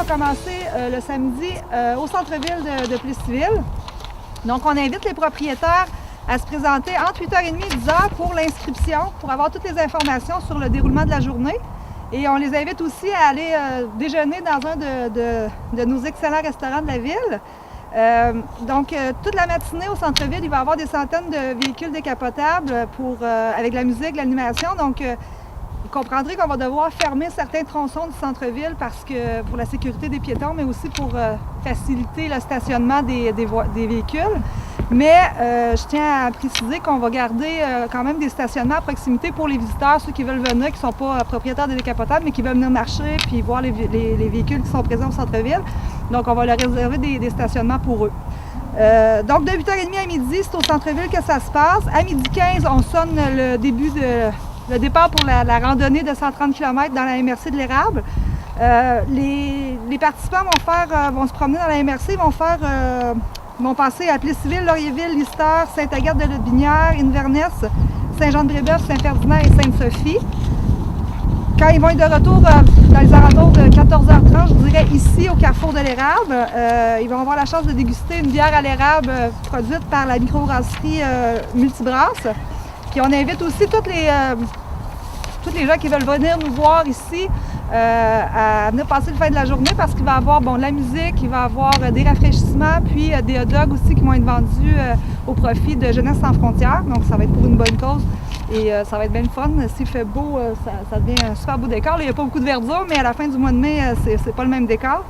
commencer le samedi au centre-ville de Plessisville. Donc, on invite les propriétaires à se présenter entre 8h30 et 10h pour l'inscription, pour avoir toutes les informations sur le déroulement de la journée. Et on les invite aussi à aller déjeuner dans un de nos excellents restaurants de la ville. Donc, toute la matinée au centre-ville, il va y avoir des centaines de véhicules décapotables avec la musique, l'animation. Donc, vous comprendrez qu'on va devoir fermer certains tronçons du centre-ville pour la sécurité des piétons, mais aussi pour faciliter le stationnement des véhicules. Mais je tiens à préciser qu'on va garder quand même des stationnements à proximité pour les visiteurs, ceux qui veulent venir, qui ne sont pas propriétaires des décapotables, mais qui veulent venir marcher puis voir les véhicules qui sont présents au centre-ville. Donc, on va leur réserver des stationnements pour eux. Donc, de 8h30 à midi, c'est au centre-ville que ça se passe. À 12h15, on sonne le départ pour la randonnée de 130 km dans la MRC de l'Érable. Les participants vont se promener dans la MRC, vont passer à Plessisville, Laurierville, Lister, Sainte-Agathe-de-Lotbinière, Inverness, Saint-Jean-de-Brébeuf, Saint-Ferdinand et Sainte-Sophie. Quand ils vont être de retour dans les alentours de 14h30, je dirais ici au carrefour de l'Érable, ils vont avoir la chance de déguster une bière à l'érable produite par la microbrasserie Multibrasse. Puis on invite aussi tous les gens qui veulent venir nous voir ici à venir passer le fin de la journée parce qu'il va y avoir de la musique, il va y avoir des rafraîchissements, puis des hot dogs aussi qui vont être vendus au profit de Jeunesse sans frontières. Donc ça va être pour une bonne cause et ça va être bien le fun. S'il fait beau, ça devient un super beau décor. Là, il n'y a pas beaucoup de verdure, mais à la fin du mois de mai, c'est pas le même décor.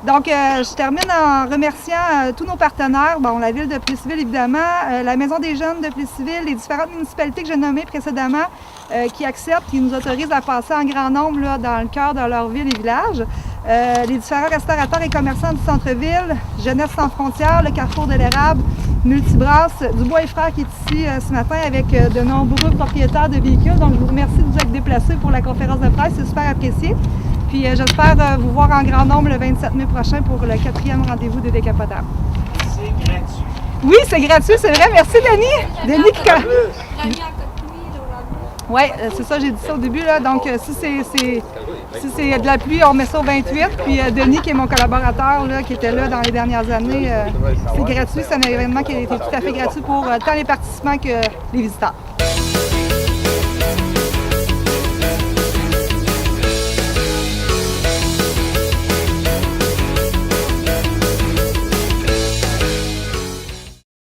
Donc, je termine en remerciant tous nos partenaires, la ville de Plessisville évidemment, la Maison des jeunes de Plessisville, les différentes municipalités que j'ai nommées précédemment qui acceptent, qui nous autorisent à passer en grand nombre là, dans le cœur de leur ville et village. Les différents restaurateurs et commerçants du centre-ville, Jeunesse sans frontières, le Carrefour de l'Érable, Multibrasse, Dubois et Frères qui est ici ce matin avec de nombreux propriétaires de véhicules. Donc, je vous remercie de vous être déplacés pour la conférence de presse, c'est super apprécié. Puis j'espère vous voir en grand nombre le 27 mai prochain pour le 4e rendez-vous des décapotables. C'est gratuit. Oui, c'est gratuit, c'est vrai. Merci, Denis. Denis qui... Oui, c'est ça, j'ai dit ça au début. Là. Donc, si c'est de la pluie, on met ça au 28. Puis Denis, qui est mon collaborateur, là, qui était là dans les dernières années, c'est gratuit. C'est un événement qui a été tout à fait gratuit pour tant les participants que les visiteurs.